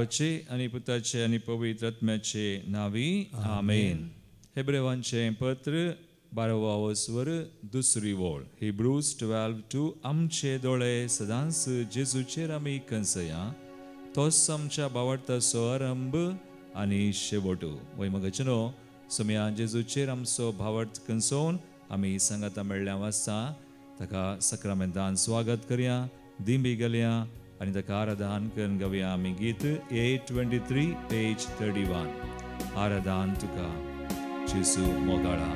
बापाचे आणि पुताचे आणि पवित्र आत्म्याचे नावी आमेन. हेब्रेवांचे पत्र 12 स्वर दुसरी ओळ. हिब्रूज 12:2 आमचे दोळे सदांच जेजूचेर आमी कंसया, तोच आमच्या बावडताचो आरंभ आनी शेवट. वैमगचनो सोम्या जेजूचेर आमचो भावार्थ कंसोवन आमी सांगाता मेळ्ळ्या वाजता ताका सक्रामेंतान स्वागत करया, दिंबी घालया आनी ताका आराधन करून गावया आमी गीत 823 पेज 31. आराधन तुका जेजू मोगाळा.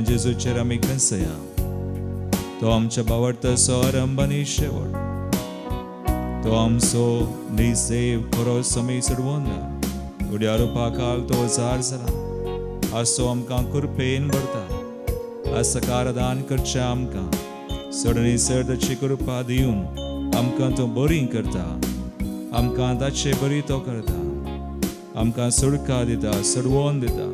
जेजूचेर आमी कंसया, तो आमच्या बावडताचो आरंभ आनी शेवट. तो आमचो निसेव खरो समय सोडवोना. उड्या रुपा काल तो जार जाला. आज तो आमकां कृपेन भरता. आज सकार दान करचें आमकां सडनी सड ताची कृपा दिवन आमकां तो बरी करता. आमकां ताचे बरी तो करता. आमकां सुडका दिता, सडवोन दिता.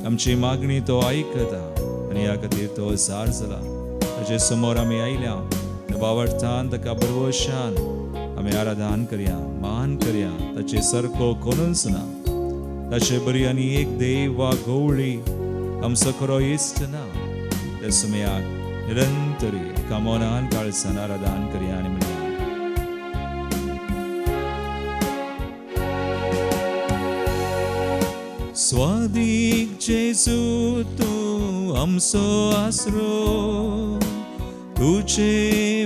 आमची मागणी तो आयकता आनी ह्या खातीर तो जार जाला. ताचे समोर आमी आयल्या. त्या बावडतान ताका बरवशान आमी आराधन करया, मान करया. ताचे सारको कोणूच ना. ताचे बरी आनी एक देव वा गवळी आमचो खरो इश्ट ना. त्या समयाक निरंतरी एका मौनान काळजान आराधन करया आनी म्हणया स्वादिक जेजू तू आमचो आसरो तुझे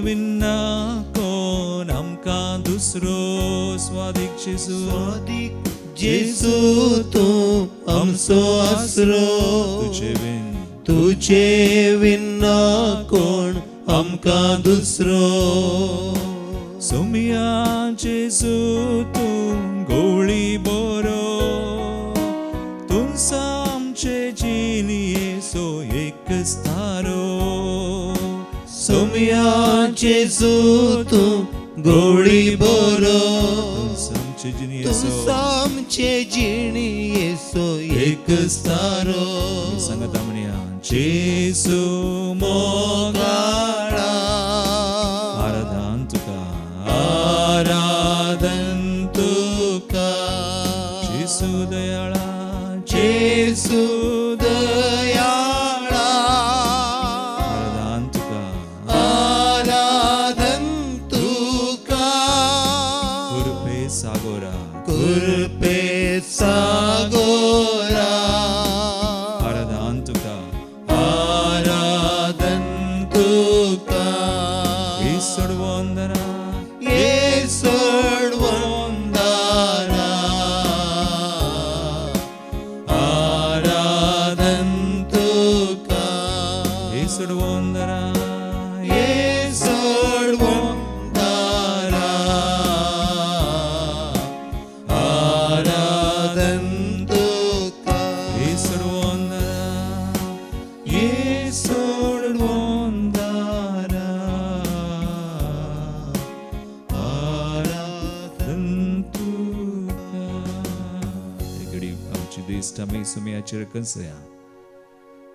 विना कोण आमकां दुसरो स्वादिक जेजू जेजू तू आमचो आसरो तुझे विना कोण आमकां दुसरो सोमिया जेजू तू गवळी बरो तुमचा आमचे जिणयेचो एकच तारो सोमिया जेजू तू गवळी बरो आमचे जिणयेचो आमचे जिणयेचो एकच तारो सांगता म्हणया जेजू मोगाळा आराधन तुका आराधन तुका जेजू दयाळा जेजू दयाळा आराधन तुका आराधन तुका कृपे सागोरा कृपे सागोरा आराधन तुका आराधन तुका ईश्वर वंदना ईश्वर वंदना आराधन तुका ईश्वर वंदना ईश्वर वंदना आराधन तुका ईश्वर वंदना ईश्वर वंदना आराधन तुका एकडी आमची दिस्ट आमी सुमयाचेर कंसया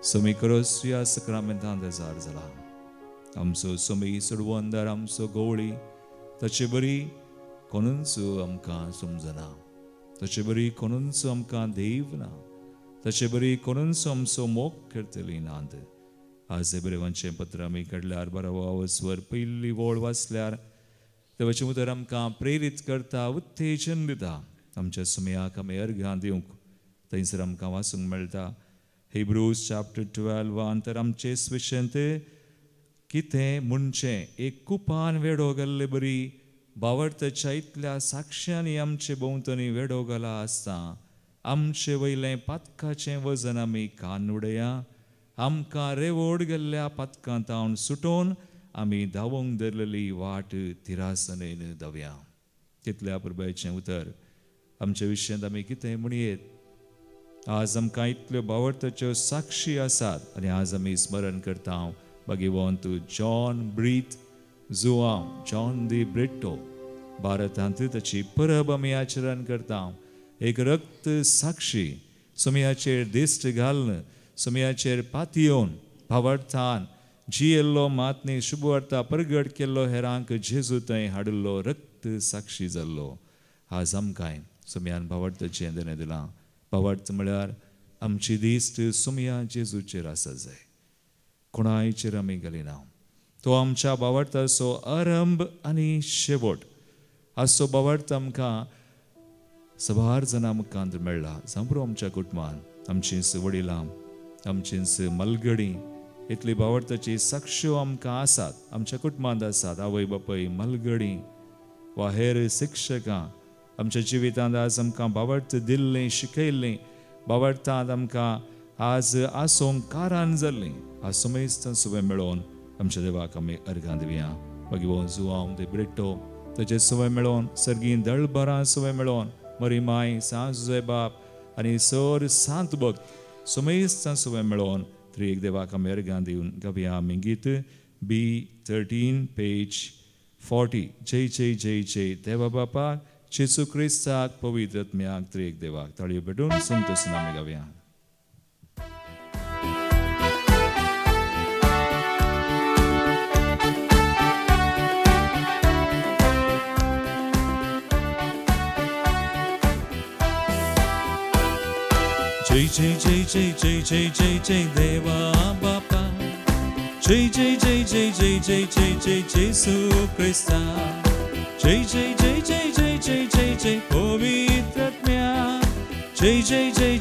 सुमी करोसया सक्रामेंतान देजार जाला आमचो सुमी सोडवंदार आमचो गवळी ताचे बरी कोणूच आमकां समजना ताचे बरी कोणूच आमकां देव ना ताचे बरी कोणूच आमचो मोग करतली नांद आज हे बरेवांचें पत्र आमी काडल्यार बारावो स्वर पयली वोळ वाचल्यार देवाचें उतर आमकां प्रेरीत करता उत्तेजन दिता आमच्या सुमयाक आमी अर्घां दिवंक थंयसर आमकां वाचूंक मेळटा Hebrews chapter 12 तर आमचे स्विशंत कितें म्हणचें एक कुपान वेडो गेल्ले बरी बावडताच्या इतल्या साक्षांनी आमचे भोंवतणी वेडो गेला आसता आमचे वयलें पातकाचें वजन आमी कान उडया आमकां रेवोड गेल्ल्या पातकांतावन सुटोवन आमी धांवूंक धरलेली वाट तिरासनेन धांवया तितल्या पुरबायचें उतर आमच्या विशयांत आमी कितें म्हणयेत आज आमकां इतल्यो बावडताच्यो साक्षी आसात आनी आज आमी स्मरण करता भगिवंत John Britto Joao John de Britto भारतांत ताची परब आमी आचरण करता एक रक्त साक्षी सुमयाचेर दिश्ट घालन सुमयाचेर पातयेवन भावार्थान जियेल्लो मातनी शुभवार्ता परगट केल्लो हेरांक जेजू थंय हाडिल्लो रक्त साक्षी जाल्लो आज आमकांय सुमयान भावार्थाचें देणें दिलां भावार्थ म्हळ्यार आमची दिश्ट सुमया जेजूचेर आसा जाय कोणायचेर आमी घालिना तो आमच्या भावार्थाचो आरंभ आनी शेवट असो भावार्थ आमकां सबार जाणां मुखांत मेळ्ळा जांबरो आमच्या कुटुंबान आमचींच वडिलां आमचींच मलगडी इतली भावार्थाची साक्ष्यो आमकां आसात आमच्या कुटुंबांत आसात आवय बापूय मलगडी वा हेर शिक्षकां आमच्या जिवितांत आज आमकां भावार्थ दिल्लें शिकयल्लें भावार्थांत आमकां आज आसूंक कारण जाल्लीं आज सुमेस्त सुवें मेळोवन आमच्या देवाक आमी अर्घां दिवया भगिवो जुआंव दे ब्रिट्टो ताचे सुवें मेळोवन सर्गीं दळबरां सुवें मेळोवन मरी माय सांजुजे बाप आनी सर सांत भक्त सुमेस्त सुवें मेळोवन त्रिएक देवाक आमी अर्घां दिवन गावया आमी गीत B13 पेज 40 जय जय जय जय देवा बापाक जेजू क्रिस्ताक पवित्र आत्म्याक त्रिएक देवाक ताळयो पेटून संतोषून आमी गावया जय जय जय जय जय जय जय जय देवा बापा जय जय जय जय जय जय जय जय जेजू क्रिस्ता जय जय जय जय जय जय जय जय पवित्र आत्म्या जय जय जय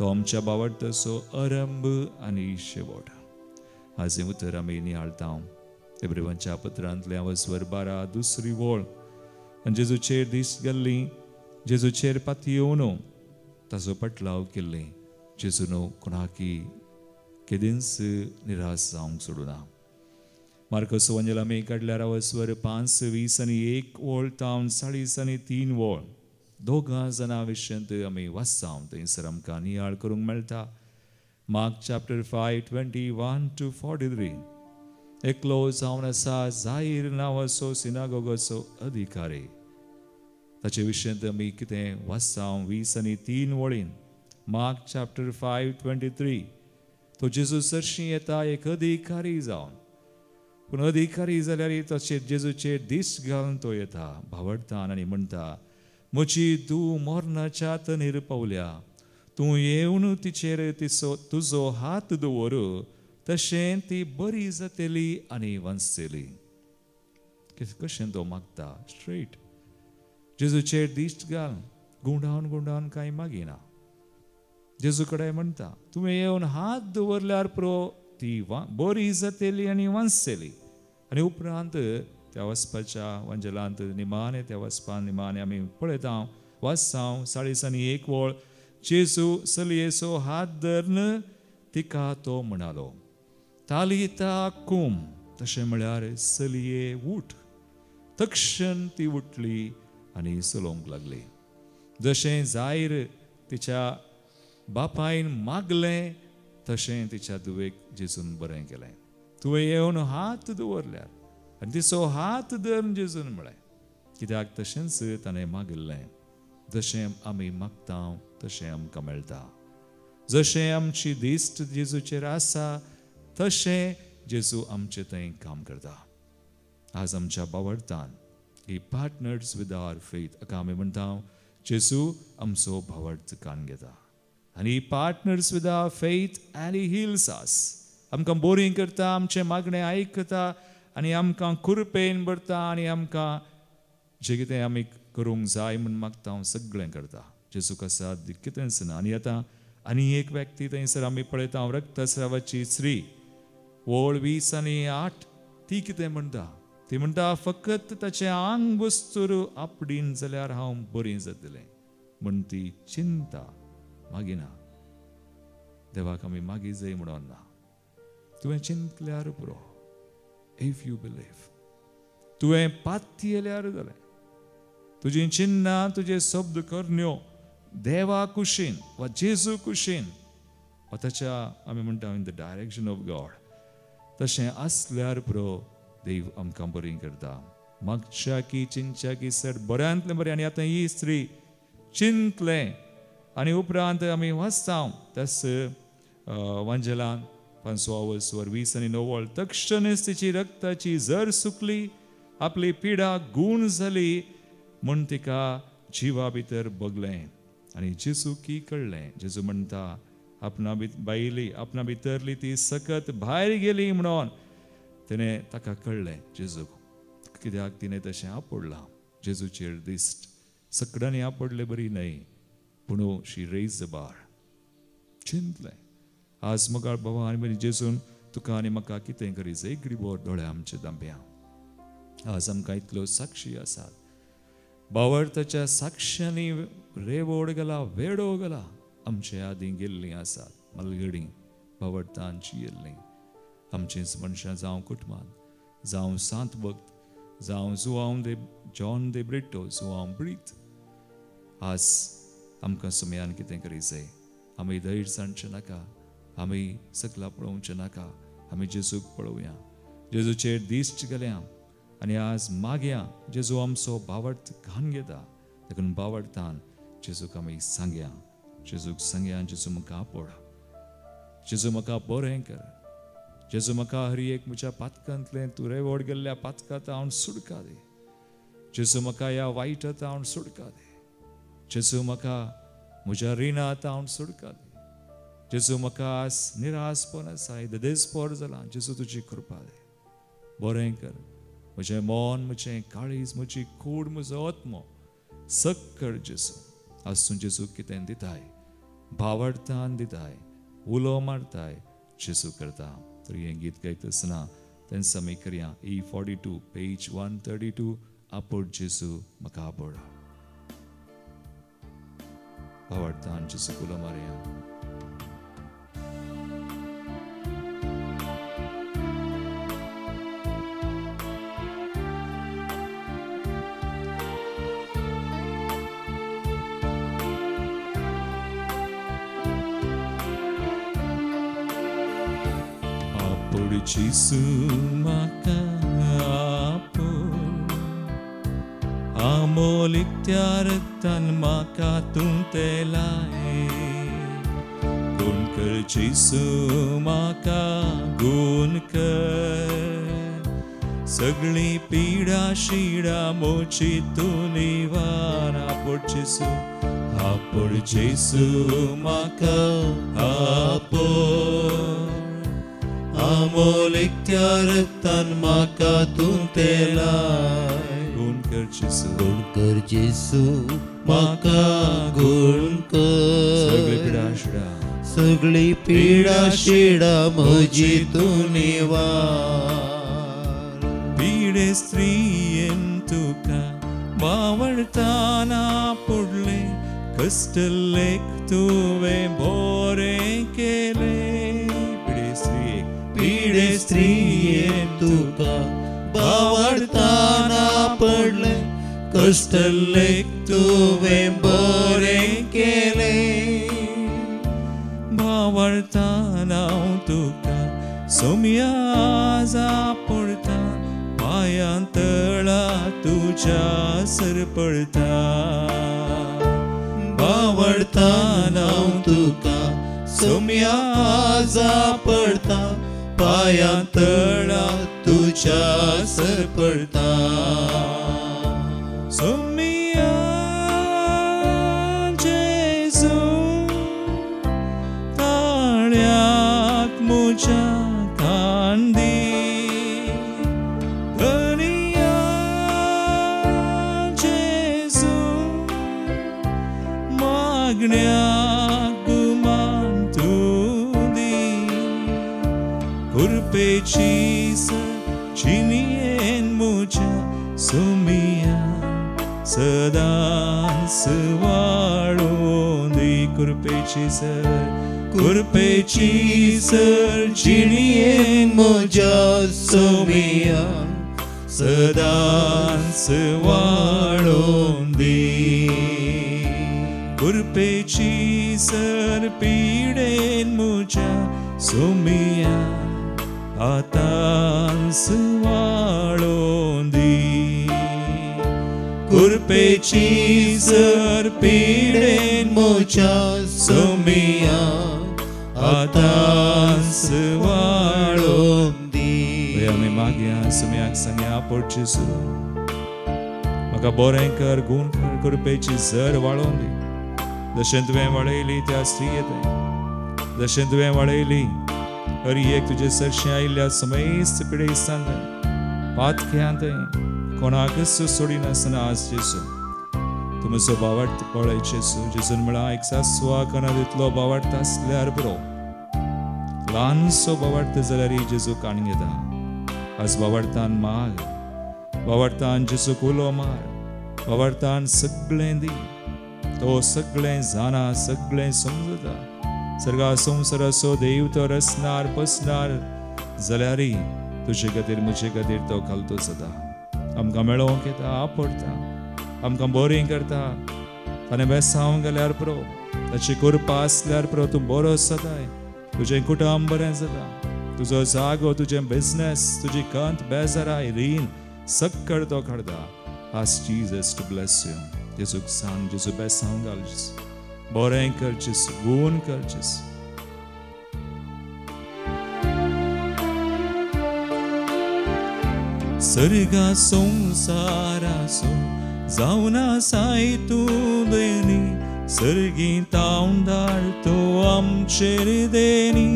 तो आमच्या बावडतसो आरंभ आनी शेवट. हाजे उतर आमी नियाळता. इब्रिवांच्या पत्रांतल्या वसवर 12 दुसरी वळ. आनी जेजूचेर दिश्ट घाल्ली, जेजूचेर पाती येवन ताजो पटलाव केल्ले. जेजून कोणाकी केदींच निराश जावंक सोडूना. मार्कस वंजल आमी काडल्यार वसवर 5:20 आनी 1 वळ तावन 40 आनी 3 वळ. दोगां जाणां विशयंत आमी वाचता. थंयसर आमकां नियाळ करूंक मेळटा. Mark chapter 5:21-43. एकलो जावन आसा जाहीर नांवाचो सिनागोगाचो अधिकारी. ताचे विशयंत आमी कितें वाचता 20 आनी 3 वळीन. Mark chapter 5:23. तो जेजू सरशी येता एक अधिकारी जावन. पूण अधिकारी जाल्यार तशें जेजूचेर दिश्ट घालून तो येता भावडतान आनी म्हणटा, म्हजी धूव मरणाच्या तणेर पावल्या. तूं येवन तिचेर तुजो हात दवर, तशें ती बरी जातली आनी वाचतली. कशें तो मागता स्ट्रेट. जेजूचेर दिश्ट घाल. गुंडावन कांय मागिना. जेजू कडेन म्हणटा, तुवें येवन हात दवरल्यार पुरो ती बरी जातली आनी वाचतली. आनी उपरांत त्या वचपाच्या वंजलांत निमाणे त्या वचपान निमाणे आमी पळयता वाचता 40 आनी 1 वळ. जेजू सलयेचो हात धरून तिका तो म्हणालो, तालिता कूम. तशें म्हळ्यार सलये उठ. तक्षण ती उठली आनी चलोवंक लागली. जशें जायर तिच्या बापायन मागलें तशें तिच्या धुवेक जेजून बरें केलें. तुवें येवन हात दवरल्यार. आनी तिचो हात धरून जेजून म्हळें. कित्याक तशेंच ताणें मागिल्लें. जशें आमी मागता तशें आमकां मेळटा. जशें आमची दिश्ट जेजूचेर आसा तशें जेजू आमचे थंय काम करता. आज आमच्या बावडतान ही पार्टनर्स विथ आवर फेथ. हाका आमी म्हणटा जेजू आमचो बावड कान घेता. आनी partners with our faith and he heals अस. आमकां बोरींग करता, आमचें मागणें आयकता आनी आमकां कुरपेन भरता आनी आमकां जें कितें आमी करूंक जाय म्हूण मागता हांव सगळें करता. जेजू कसा कितेंच ना. आनी आतां आनी एक व्यक्ती थंयसर आमी पळयता रक्तस्रावाची स्त्री. वळ 20 आनी 8. ती कितें म्हणटा? ती म्हणटा फकत ताचें आंग बस्तूर आपडीन जाल्यार हांव बरी जातलें म्हूण ती चिंता मागिना. देवाक आमी मागी जाय म्हणून ना. तुवें चिंतल्यार पुरो. If you believe. तुवें पाती येल्यार जालें. तुजीं चिन्नां तुजे शब्द करण्यो देवा कुशीन वा जेजू कुशीन वा ताच्या आमी म्हणटा in the direction of God. तशें आसल्यार पुरो देव आमकां बरीं करता. मागच्या की चिंतच्या की सर बऱ्यांतलें बरें. आनी आतां ही स्त्री चिंतलें आनी उपरांत आमी वाचता तस वंजलान 5 20 आनी 9 वळ. तक्षणच तिची रक्ताची झर सुकली, आपली पिडा गूण जाली म्हूण तिका जिवा भितर बगलें. आनी जेजू की कळ्ळें. जेजू म्हणटा आपणा बायली आपणा भितरली ती सकत भायर गेली म्हणून तिणें ताका कळ्ळें जेजूक. कित्याक तिणें तशें आपडलां. जेजूचेर दिश्ट सकडांनी आपडलें बरी न्हय पूण शी रेज द बार. चिंतलें. आज मुखार बाबा आनी बरी जेजून तुका आनी म्हाका कितें करी जाय. एक घडी दोळे आमचे दांब्या. आज आमकां इतल्यो साक्षी आसात. बावडताच्या साक्षांनी रेवोड गेला, वेडो गेला. आमचे आदीं गेल्लीं आसात. मलगडीं बावडतांची येल्लीं. आमचींच मनशां जावं कुटुंबांत जावं सांत भक्त जावं जुआंव दे जॉन दे ब्रिटो जुआंव ब्रीत. आज आमकां सुमयान कितें करी जाय. आमी धैर्य सांडचें नाका. आमी सकला पळोवचें नाका. आमी जेजूक पळोवया. जेजूचेर दिश्ट घालया आनी आज मागया. जेजू आमचो बावड घान घेता. देखून बावडतान जेजूक आमी सांगया. जेजूक सांगया जेजू म्हाका आपड. जेजू म्हाका बरें कर. जेजू म्हाका हर एक म्हज्या पातकांतलें तूं रेवोड गेल्ल्या पातकांत हांव सुडका दे. जेजू म्हाका ह्या वायटांत हांव सुडका दे. जेजू म्हाका म्हज्या रिणांत हांव सुडका दे. जेजू म्हाका आज निरासपण आसा देस्पोर जालां. जेजू तुजी कृपा दे. बरें कर. म्हजें मन म्हजें काळीज म्हजी कूड म्हजो आत्मो सक कर जेजू. आज तूं जेजूक कितें दिताय भावार्थान दिताय उलो मारताय जेजू करता. तर हे गीत गायत आसतना तेन्ना आमी करया E42 पेज 132 आपोड जेजू म्हाका आबोडा. भावार्थान जेजू उलो मारया. Jesu maka apod amolik tiaratan maka tuntelai gun kar Jesu maka gun kar sagli pida shida mochi tunivan apod Jesu maka apod Amolik त्यारतन माका तुंतेलाय गुण कर जेसू माका गुण कर सगळी पीडा शिडा म्हजी तूं निवार. पीडे स्त्रीयेन तुका वावरताना पुडले कष्टलेक तुवें बरें केलें. पीडे स्त्रीयेन तुका वावरताना पडले कष्टलेक तुवें बरें केलें. वावरताना तुका सोम्या पडता पांयां तळा तुज्या सर पडता. वावरताना तुका सोम्या पडता पांयां तळा तुज्या सर पडता. सोम्या जेजू ताळ्याक म्हज्या कांदी धनिया जेजू मागण्याक गुमान तूं दी. कुरपेची चिनियेन म्हज्या सोमिया सदांच वाळून दी. कुरपेची सर चिनियेन म्हज्या सोमिया सदांच वाळून दी. कुरपेची सर पिडेन म्हज्या सोमिया आतांच वाळून दी. कुरपेची सर पिडेन म्हज्या सोमिया आतांच वाळून दी. आमी मागया सोम्याक सांगया पोट जेजू म्हाका बरें कर गूण कर कुरपेची सर वाळून दी. जशें तुवें वाडयली त्या स्त्रियेंत जशें तुवें वाडयली हर एक तुजे सरशें आयिल्ल्या समेस्त पिडेस्तांत पातक्यांत कोणाकच सोडिनासतना आज जेजू तूं म्हजो भावार्थ पळय जेजू. जेजून म्हळां एक सासवा कणांतलो भावार्थ आसल्यार बरो ल्हानसो भावार्थ जाल्यार जेजू काण घेता. आज भावार्थान माग भावार्थान जेजू उलो मार भावार्थान सगळें दी. तो सगळें जाणा सगळें समजता. सर्गा संवसार असो देव तो रचणार पसणार जाल्यार तुजे खातीर म्हजे खातीर तो घालतो सदा. आमकां मेळोवंक येता आपडटा आमकां बरें करता. ताणें बेसांव गेल्यार पुरो ताची कृपा आसल्यार पुरो तूं बरो सदाय. तुजें कुटुंब बरें जाता. तुजो जागो तुजें बिझनेस तुजी कंत बेजाराय रीण सक्कळ तो काडटा. Ask Jesus to bless you. जेजूक सांग जेजू बेसांव घाल जेजू बरें कर जेजू गूण कर जेजू. सर्गा संवसाराचो जावन आसाय तूं देणी सर्गी तावंडार तूं आमचेर देणी.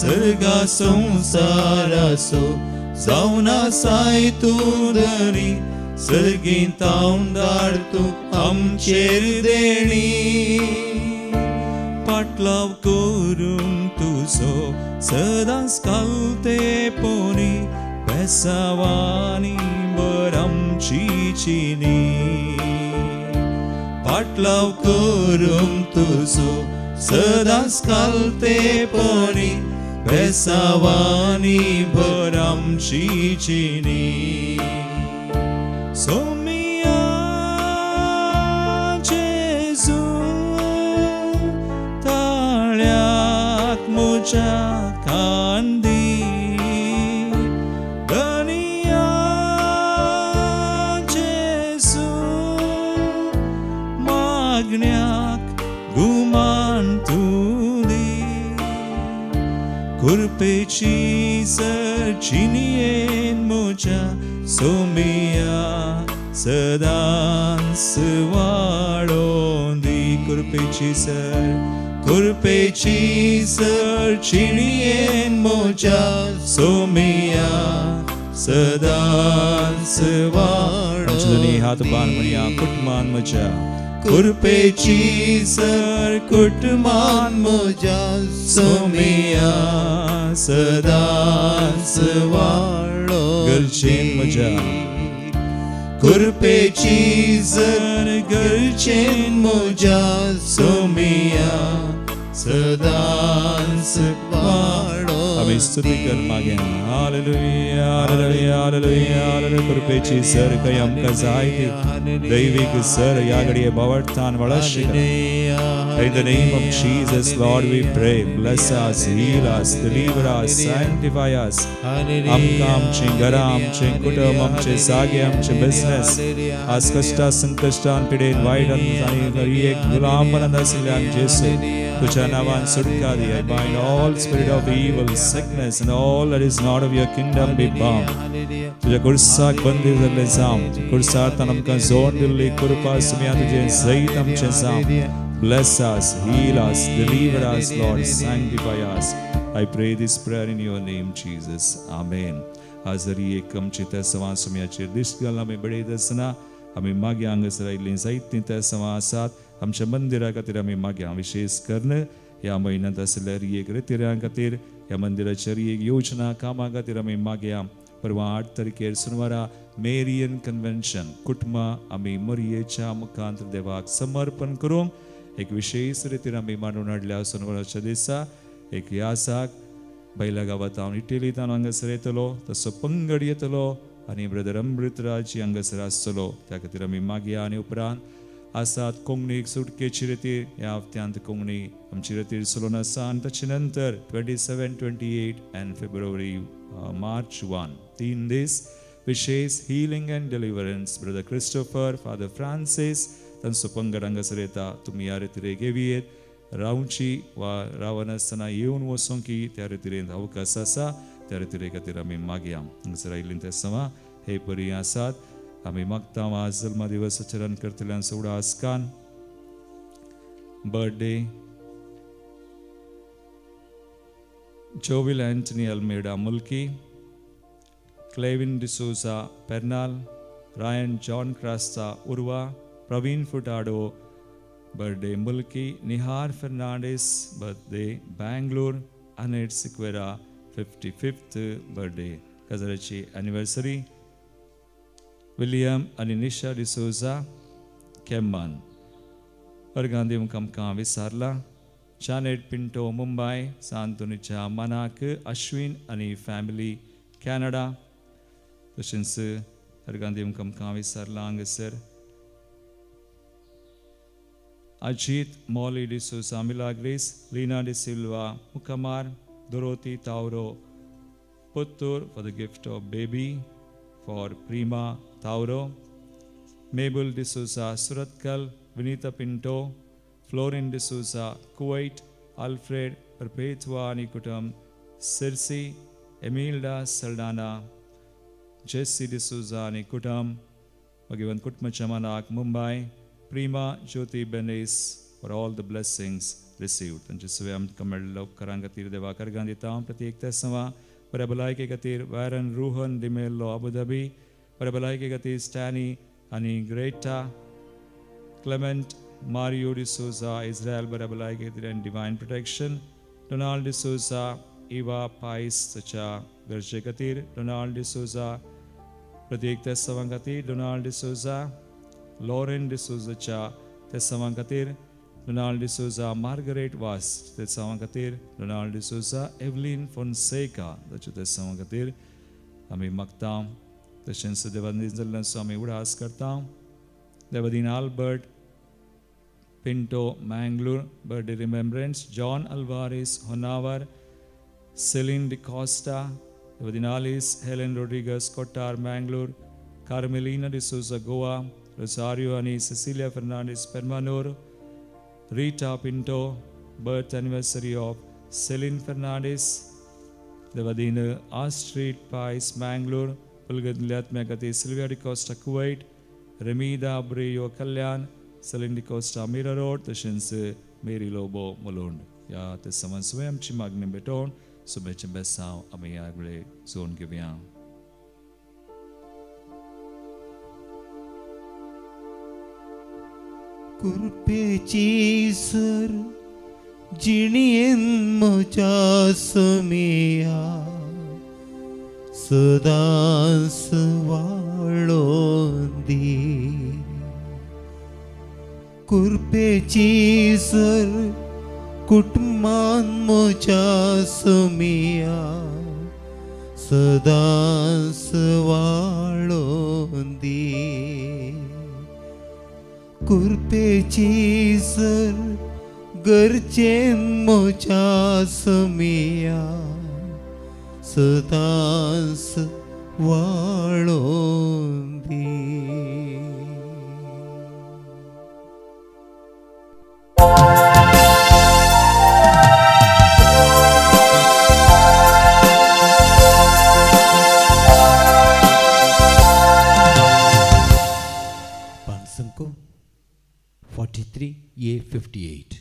सर्गा संवसाराचो जावन आसाय तूं देणी सगळीं तावंदार तूं आमचेर देणी पाटलाव करून तुजो सदांच कालतेपणी बेसावानी बर आमची चिनी पाटलाव करून तुजो सदांच कालतेपणी बेसावानी बर आमची चिनी सोमिया जेजू ताळ्याक म्हज्या कांदी गनिया जेजू मागण्याक गुमान तूं दी कुरपेची सरचिनियेन म्हज्या सोमिया सदांच वाडोवन दी कुरपेची सरचिनियेन म्हज्या सोमिया सदांच वाडोवन हात बांद म्हणया कुटुंबान म्हज्या कुरपेची सर कुटुंबान म्हज्या सोमिया सदांच वाडोवन गरजेन म्हज्या कुरपेची सर गरजेन म्हज्या सोमिया सदांच वाडोवन आमी स्तुती कर मागया हालेलुया हालेलुया हालेलुया हालेलुया कुरपेची सर कय आमकां जाय ती दैवीक सर ह्या घडये बावडतान वळशी In the name of Jesus, Lord, we pray. Bless us, heal us, deliver us, sanctify us. आमकां आमचे घरां आमचे कुटुंब आमचे जागे आमचे बिझनेस आज कश्टा संकश्टान पिडेन वायटान आनी एक गुलाम बनत आशिल्ल्यान जेसू तुझ्या नावान सुटका दी. I bind all spirit of evil, sickness and all that is not of your kingdom be bound. तुझ्या कुर्साक बंदी जाल्ले जावं कुर्सांत आमकां जोड दिल्ली कृपा सुमया तुजें जैत आमचें जावं. Bless us, heal us, deliver us, Lord, sanctify us. I pray this prayer in your name, Jesus. Amen. आज जरी एक आमची त्या सवां सुमयाचेर दिश्ट घालून आमी बडयत आसतना आमी मागे हांगासर आयिल्लीं जायतीं त्या सवां आसात आमच्या मंदिरा खातीर आमी मागे विशेष कर्ण ह्या म्हयन्यांत आसल्या रियेक रितिऱ्यां खातीर ह्या मंदिराच्या रियेक योजना कामां खातीर आमी मागया. परवा 8 तारखेर सुनवारा मेरियन कन्वेन्शन कुटुंबां आमी मरियेच्या मुखांत देवाक समर्पण करूंक एक विशेष रितीन आमी मांडून हाडल्या. सुनवाराच्या दिसा एक यासाक बैला गांवांत हांव इटेलींतल्यान हांगासर येतलो तसो पंगड येतलो आनी ब्रदर अमृतराज हांगासर आसतलो त्या खातीर आमी मागया. आनी उपरांत आसात कोंकणीक सुटकेची रितीर ह्या हफ्त्यांत कोंकणी आमची रितीर चलून आसा आनी ताचे नंतर 27, 28 and February, March 1 3 दीस विशेष healing and deliverance. Brother Christopher father Francis तांचो पंगड हांगासर येता. तुमी ह्या रितीरेक येवयेत रावची वा रावनासतना येवन वचूंकी त्या रितीरेन अवकाश आसा त्या रितीरे खातीर आमी मागया. हांगासर आयिल्लीं ते सवां हे बरी आसात आमी मागता आज जल्म दिवस आचरण करतल्यांचो उडा आस्कान बर्थडे जोविल एंटनी अल्मेडा मुल्की क्लेविन डिसूजा पेर्नाल रायन जॉन क्रास्ता उर्वा Pravin Furtado birthday Mulki Nihar Fernandes birthday Bangalore Annette Sequeira 55th birthday काजराची एनिवर्सरी विलियम आनी निशा डिसोजा केम्मान अर्गांदी आमकां विसारला. जानेट पिंटो मुंबय सांतोनीच्या मनाक अश्विन आनी फॅमिली कॅनडा तशेंच अर्गांदी आमकां विसारला. हांगासर Ajit Molly D'Souza Milagres Leena D Silva मुकमार Dorothy Tauro Puttur for the gift of baby for Prima Tauro Mabel D'Souza Suratkal Vinita Pinto Florin D'Souza Kuwait Alfred Perpetua Nikutam Circe Emilda Saldana Jesse D'Souza Nikutam Magivan Kutmachamanak Mumbai Prima Jyoti Benes for all the blessings received. And just we am kamel karangatir deva kargandita प्रत्येक तसवा पर भलाई के खातीर Warren Ruhan D'Mello Abu Dhabi बरे भलायके खातीर Stany आनी Greta Clement Mario D'Souza Israel बरे भलायके खातीर आनी divine protection Donald D'Souza Eva पायसच्या गरजे खातीर डोनाल्ड डिसोजा प्रत्येक तेस्सावां खातीर डोनाल्ड डिसोजा लॉरेन डिसोजाच्या तेस्सावां खातीर डोनाल्ड डिसोजा मार्गरेट वास तेस्सावां खातीर डोनाल्ड डिसोजा एवलीन फोन्सेका ताच्या तेस्सावां खातीर आमी मागता तशेंच देवादीन जाल्ल्याचो आमी उडास करता देवादीन Albert Pinto Mangalore birthday remembrance John Alvares Honnavar Celine D'Costa देवादीन Alice Helen Rodrigues Kottar Mangalore Carmelina D'Souza Goa Rosario आनी Cecilia Fernandes Permannur Rita Pinto birth anniversary of Celine Fernandes देवादीन आस्ट्रीट पायस मँगलोर पुलगदल्यात्म्या खातीर सिल्विया डिकॉस्टा कुवैट रेमीदा ब्रेयो Kalyan Celine D'Costa Mira Road तशेंच Mary Lobo मोलोंड ह्या ते समन्वय आमची मागणी भेटोवन सुबेचे बेसांव आमी ह्या वेळेक जोन घेवया. कृपेची सर जिणेन म्हज्या समिया सदांच वाळोवन दी. कृपेची सर कुटुंबान म्हज्या समिया सदांच वाळोवन दी. कृपेची सर गरजेन म्हज्या समिया सदांच वाळोवन दी. Pansanko 43A58.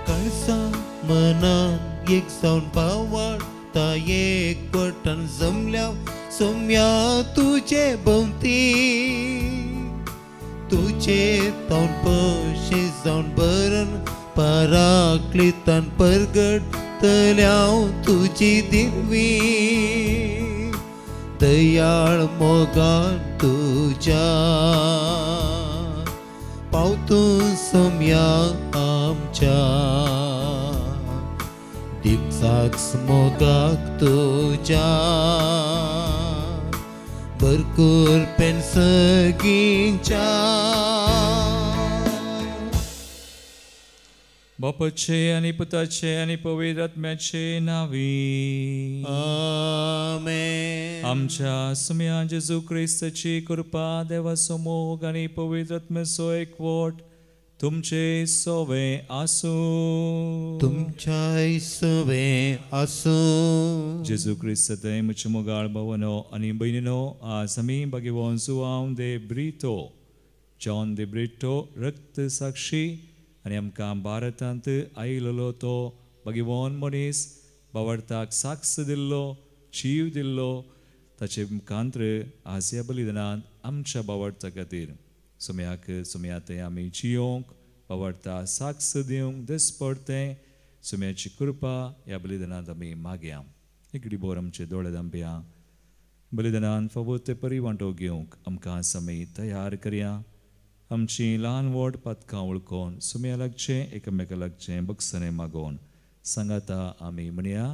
कळसा मनान एक जावन पावता एकवटान जमल्या सोम्या तुजे भोवती तुजे तावन पशे जावन बरन पराक्लितान परगडतल्या तुजी दिवी दयाळ मोगान तुज्या पावतून सोम्या आमच्या दिक्साक मोगाक तुज्या भरपूर पेन्सगींच्या बापाचे आनी पुताचे आनी पवित्र आत्म्याचे नावी आमेन. आमच्या सुम्या जेजू क्रिस्ताची कृपा देवाचो मोग आनी पवित्र आत्म्याचो एकवट तुमचे सोवे आसूं तुमच्या सवे आसूं. जेजू क्रिस्त थंय म्हजे मोगाळ भावनो आनी भयणीनो आज आमी भगवान जुआंव दे ब्रितो जॉन दे ब्रिटो रक्त साक्षी आनी आमकां भारतांत आयिल्लो तो भगवान मनीस बावडताक साक्ष दिल्लो जीव दिल्लो ताचे मुखांत्र आज ह्या बलिदानांत आमच्या बावडता खातीर सुम्या थंय आमी जियोंक बावडता साक्ष दिवंक दिसपडतें सुम्याची कृपा ह्या बलिदानांत आमी मागया. एकडी बोर आमचे दोळे धांपया. बलिदानांत फावो ते परी वांटो घेवंक आमकां आमी तयार करया. आमची ल्हान व्हड पथकां वळखोवन सुम्या लागचें एकामेका लागचें बक्षणे मागोवन सांगाता आमी म्हणया.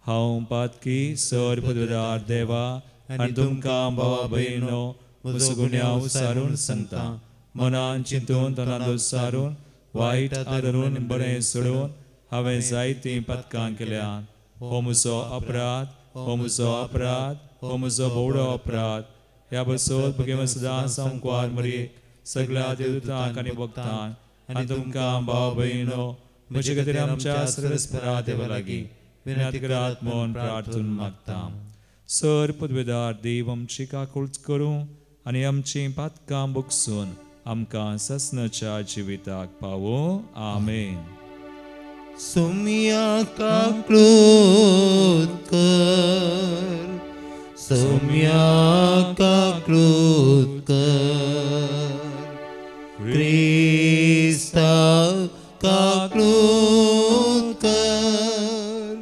हांव पातकी सर पदवेदार देवा आनी तुमकां भावा भयणो म्हजो गुन्यांव सारून सांगता. मनान चिंतून तोंडान सारून वायट आदरून बरें सोडून हांवें जायतीं पथकां केल्यात. हो म्हजो अपराध हो म्हजो भोवडो अपराध. ह्या बसोत भगेवन सदांच सांगवार मरी सगळ्या देवतांक आनी भक्तांक आनी तुमकां भाव भयणो म्हजे खातीर आमच्या सरस्परा देवा लागीं विनंती करात म्हूण प्रार्थून मागता. सर पदवेदार देव आमची काकूळच करूं आनी आमची पातकां बुकसून आमकां ससनाच्या जिविताक पावो. आमेन. सोम्या काक्रोध कर, सोम्या काक्रोध कर, क्रिस्ता काक्रोध कर,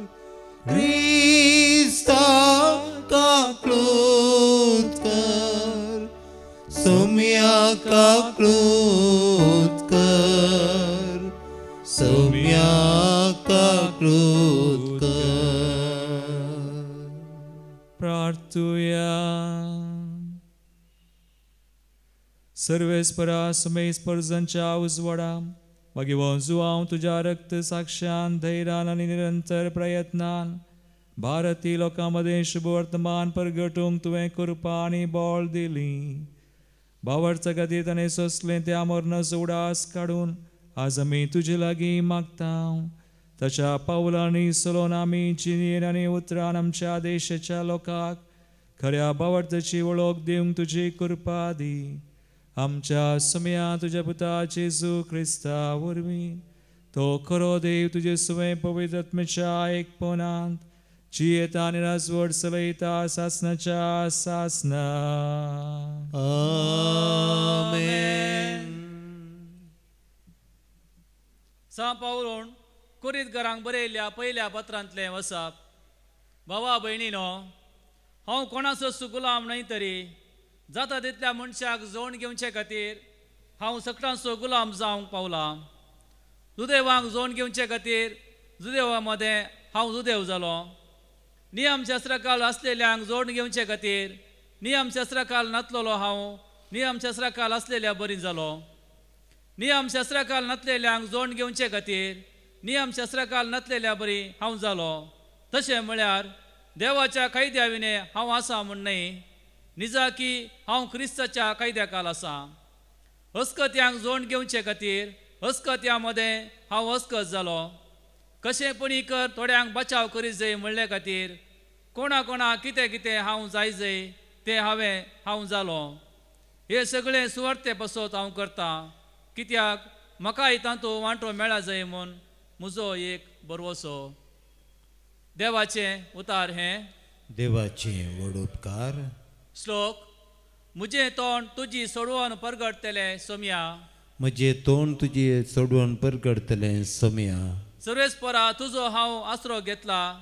क्रिस्ता काक्रोध कर, सोम्या काक्रोध कर, सोम्या काक्रोध कर. प्रार्थूया. सर्वेस्परा समेस परजंच्या उजवाडा मागी वंजू हांव तुझ्या रक्त साक्षान धैर्यान आनी निरंतर प्रयत्नान भारतीय लोकां मदें शुभ वर्तमान परगटूंक तुवें कृपा आनी बोळ दिली. भावार्थ खातीर ताणें सोंसलें त्या मरणाचो उडास काडून आज आमी तुजे लागीं मागता. ताच्या पावलांनी चलोन आमी जिणेन आनी उतरान आमच्या देशाच्या लोकांक खऱ्या भावार्थाची वळख दिवंक तुजी कृपा दी. आमच्या समया तुज्या पुता जेजू क्रिस्ता वरवीं तो खरो देव तुजे सुवें पवित्र आत्म्याच्या एकपणांत जियेता आनी राजवट चलयता सासनाच्या सासना. आमेन. सा पावलोन कुरीत घरांक बरयल्ल्या पयल्या पत्रांतलें वचप. भावा भयणीनो, हांव कोणाचो गुलाम न्हय तरी जाता तितल्या मनशाक जोड घेवचे खातीर हांव सगळ्यांचो गुलाम जावंक पावला. दुदेवांक जोड घेवचे खातीर दुदेवा मदें हांव दुदेव जालो. नियम शास्त्रकाल आसलेल्यांक जोड घेवचे खातीर नियम शास्त्रकाल नातलोलो हांव नियम शास्त्रकाल आसलेल्या बरी जालो. नियम शास्त्रकाल नातलेल्यांक जोड घेवचे खातीर नियम शास्त्रकाल नातलेल्या बरी हांव जालो. तशें म्हळ्यार देवाच्या कायद्या विने हांव आसा म्हूण न्हय, निजा की हांव क्रिस्ताच्या कायद्याकाल आसा. अस्कत्यांक जोड घेवचे खातीर अस्कत्या मदें हांव अस्कत जालो. कशेंपणी कर थोड्यांक बचाव करीत जाय म्हणले खातीर कोणा कितें कितें हांव जाय जाय तें हांव जालो. हे सगळें सुवार्थे पासत हांव करता, कित्याक म्हाकाय तातूंत वांटो मेळा जाय म्हूण म्हजो एक बरवसो. देवाचें उतार हें. देवाचे व्हड उपकार. श्लोक. म्हजें तोंड तुजी सोडवून परगडतलें सोम्या, म्हजें तोंड तुजी सोडवून परगडतलें सोम्या. सर्वेस्परा तुजो हांव आसरो घेतला.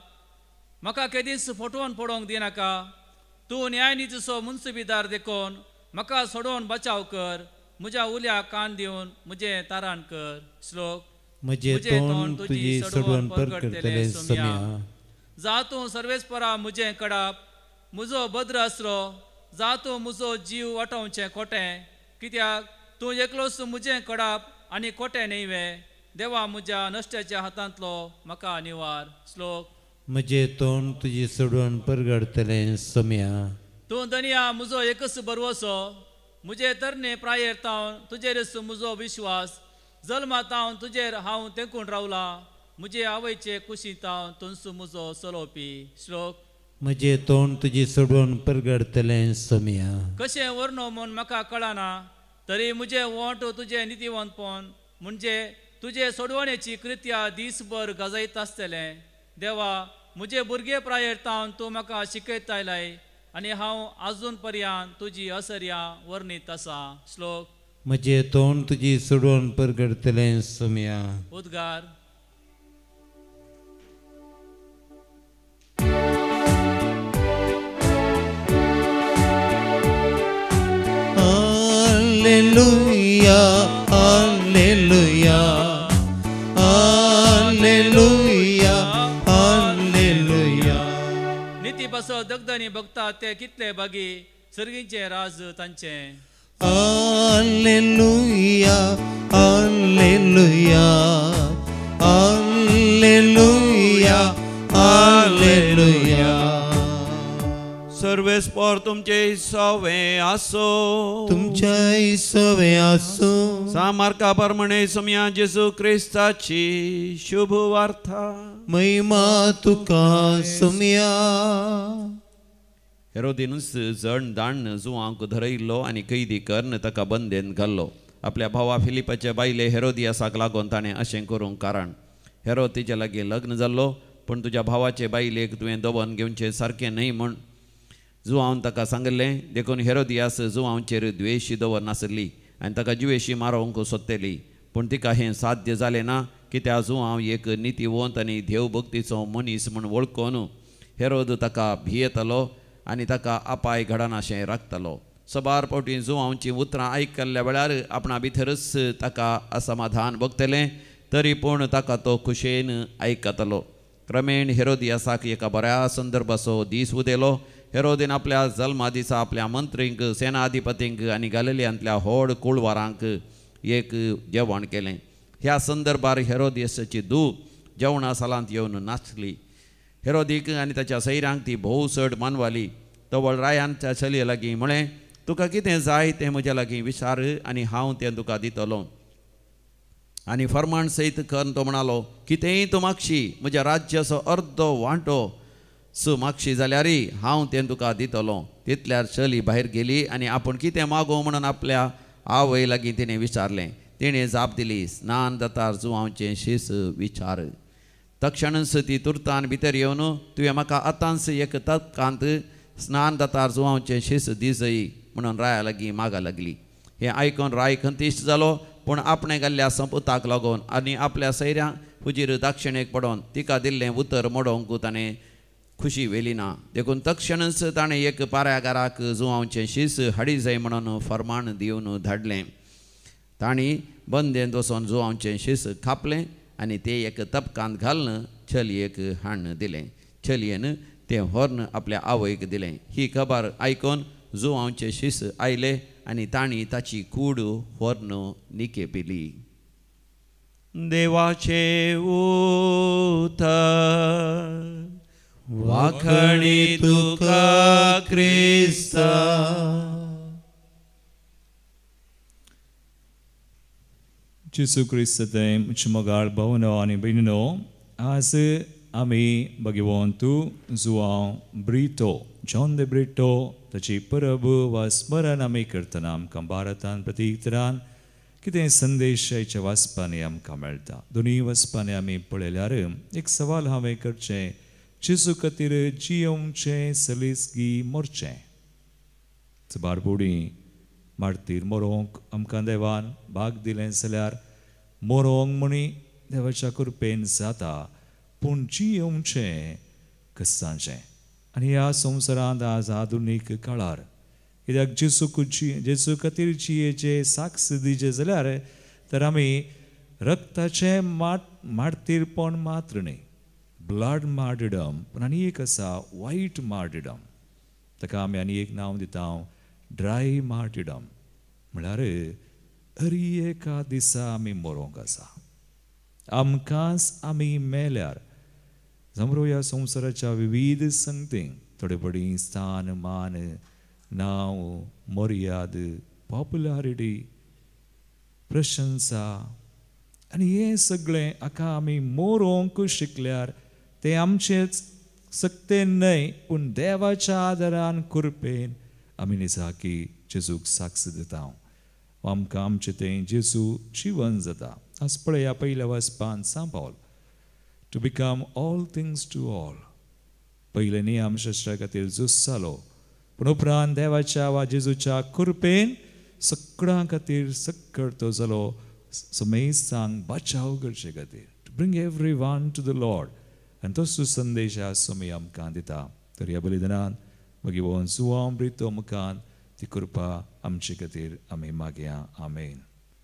म्हाका केदीस फटवून पडोवंक दिनाका. तूं न्यायनितीचो मुन्सिबीदार देखून म्हाका सोडोवन बचाव कर. म्हज्या उल्याक कान दिवन म्हजें तारण कर. श्लोक. म्हजें तोंड तुजी सोडवून परगडतलें सोम्या. जातूं सर्वेस्परा म्हजें कडप म्हजो भद्र आसरो, जातूं म्हजो जीव वाटावचें खोटें, कित्याक तूं एकलोच म्हजें कडप आनी खोटें न्हयवे. देवा म्हज्या नश्ट्याच्या हातांतलो म्हाका निवार. श्लोक. म्हजें तोंड तुजी सोडवून परगडतलें सोम्या. तूं दनिया म्हजो एकच बरवसो. म्हजे तरणे प्रायेर तावन तुजेरच म्हजो विश्वास. जल्मा तावन तुजेर हांव तेंकून रावला. म्हजे आवयचे कुशींत तावन तुमचो म्हजो चलोवपी. श्लोक. म्हजें तोंड तुजी सोडवून परगडतलें सोम्या. कशें वर्णो म्हूण म्हाका कळना, तरी म्हजें वोंट तुजें नितीवंतपण म्हणजे तुजे सोडवण्याची कृत्या दीसभर गाजयत आसतलें. देवा, म्हजे भुरगे प्रायेर तावन तूं म्हाका शिकयत आयलाय आनी हांव आजून पर्यंत तुजी असर्या वर्णीत आसा. श्लोक. म्हजें तोंड तुजी सोडवून परगडतलें सोम्या. उद्गार. Alleluia, alleluia, alleluia, alleluia. नीती बसो दगदानी बघता ते कितले बागी सर्गींचे राज तांचे. Alleluia, alleluia, alleluia, alleluia. सर्वेस्पर तुमचे सवे आसो. तुमच्या सवे आसो. सामार्का प्रमाणे सोम्या जेजू क्रिस्ताची शुभ वार्ता. महिमा तुका सोम्या. हेरोदेनुस जण दाण जुवांक धरयल्लो आनी कैदी करून ताका बंदेन घाल्लो. आपल्या भावा फिलिपाच्या बायले हेरोदियासाक लागून ताणें अशें करूंक कारण. हेरोद तिच्या लागीं लग्न जाल्लो, पूण तुज्या भावाचे बायलेक तुवें दोबोन घेवचें सारकें न्हय म्हूण जुआंवन ताका सांगलें. देखून हेरोदियास जुआंवचेर द्वेशी दवरनासली आनी ताका जुवेशी मारोवंक सोदतेली. पूण तिका हें साध्य जालें ना, कित्याक जुआंव एक नितीवंत आनी देवभक्तीचो मनीस म्हूण वळखून हेरोद ताका भियेतलो आनी ताका आपाय घडनाशें राखतलो. सबार फावटी जुआंवची उतरां आयकल्ल्या वेळार आपणा भितरच ताका असमाधान भोगतलें, तरी पूण ताका तो खुशेन आयकतलो. क्रमेण हेरोदियासाक एका बऱ्या संदर्भाचो दीस उदेलो. हेरोदेन आपल्या जल्मा दिसा आपल्या मंत्रींक, सेनाधिपतींक आनी गलिलियांतल्या व्हड कुळवारांक एक जेवण केलें. ह्या संदर्भार हेरोदियासाची धूव जेवणा सालांत येवन नाचली. हेरोदीक आनी ताच्या सैऱ्यांक ती भोव चड मानवाली. तवळ रायांच्या चलये लागीं म्हळें, तुका कितें जाय तें म्हज्या लागीं विचार आनी हांव तें तुका दितलो. आनी फर्माण सयत करून तो म्हणालो, कितेंय तूं मागशी, म्हज्या राज्याचो अर्दो वांटो मागशी जाल्यार हांव तें तुका दितलो. तितल्यार चली भायर गेली आनी आपूण कितें मागो म्हणून आपल्या आवय लागीं तिणें विचारलें. तिणें जाप दिली, स्नान जातार जुआंवचें शीस विचार. तक्षणच ती तुर्तान भितर येवन, तुवें म्हाका आतांच एक तपकांत स्नान जातार जुआंवचें शीस दिजय म्हणून राया लागीं मागा लागली. हें आयकून राय खंतिश्ट जालो, पूण आपणें घाल्ल्या संपुताक लागून आनी आपल्या सैऱ्यांक हुजीर दाक्षिणेक पडोवन तिका दिल्लें उतर मोडोवंक ताणें खुशी वेली ना. देखून तक्षणच ताणें एक पाऱ्यागाराक जुआंवचें शीस हाडी जाय म्हणून फर्माण दिवन धाडलें. तांणी बंदेंत वचोन जुआंवचें शीस खापलें आनी तें एक तपकांत घालून चलयेक हाडून दिलें. चलयेन तें व्हरून आपल्या आवयक दिलें. ही खबर आयकून जुआंवचें शीस आयलें आनी तांणी ताची कूड व्हरून निकेपिली. देवाचे उतर वाखणी तुका क्रिस्ता. जेसू क्रिस्तांतय म्हज्या मोगाळ भावनो आनी भयणीनो, आज आमी भगवंतू जुआंव ब्रितो जॉन दे ब्रिटो ताची परब वा स्मरण आमी करतना आमकां भारतांत प्रत्येक तरान कितें संदेश हेच्या वाचपांनी आमकां मेळटा. दोनूय वाचपांनी आमी पळयल्यार एक सवाल हांवें करचें, जेसू खातीर जियोवचें सलीसगी मरचें. बारबोडी मारतीर मरोवंक आमकां देवान भाग दिलें जाल्यार मरोवंक म्हणी देवाच्या कृपेन जाता, पूण जियोवचें कसांचें. आनी ह्या संवसारांत आज आधुनीक काळार कित्याक जेसू खातीर जियेचे साक्ष दिचे जाल्यार तर आमी रक्ताचें मारतीरपण मात्र न्ही, ब्लड मार्टिडम, पूण आनी एक आसा वायट मार्टिडम. ताका आमी आनी एक नांव दिता, ड्राय मार्टिडम. म्हळ्यार हरी एका दिसा आमी मरोंक आसा. आमकांच आमी मेल्यार जमरो ह्या संवसाराच्या विविध संगतींक थोडे पडी स्थान, मान, नांव, मर्याद, पॉप्युलॅरिटी, प्रशंसा आनी हें सगळें हाका आमी मोरोवंक शिकल्यार तें आमचेंच सक्तेन न्हय, पूण देवाच्या आदारान कृपेन आमी निजाकी जेजूक साक्ष दिता. आमकां आमचें तें जेजू जिवन जाता. आज पळया पयल्या वाचपान सांग पावल, to become all things to all. पयले नियमशास्त्रा खातीर झूज जालो, पूण उपरांत देवाच्या वा जेजूच्या कृपेन सगळ्यां खातीर सक्कळ तो जालो समेस्तांक बचाव करचे खातीर, to bring every one to the lord. आनी तोच संदेश आज आमी आमकां दिता. तर ह्या बलिदानान भगवंत जुआंव ब्रितो मुखांत ती कृपा आमचे खातीर आमी मागया. आमेन.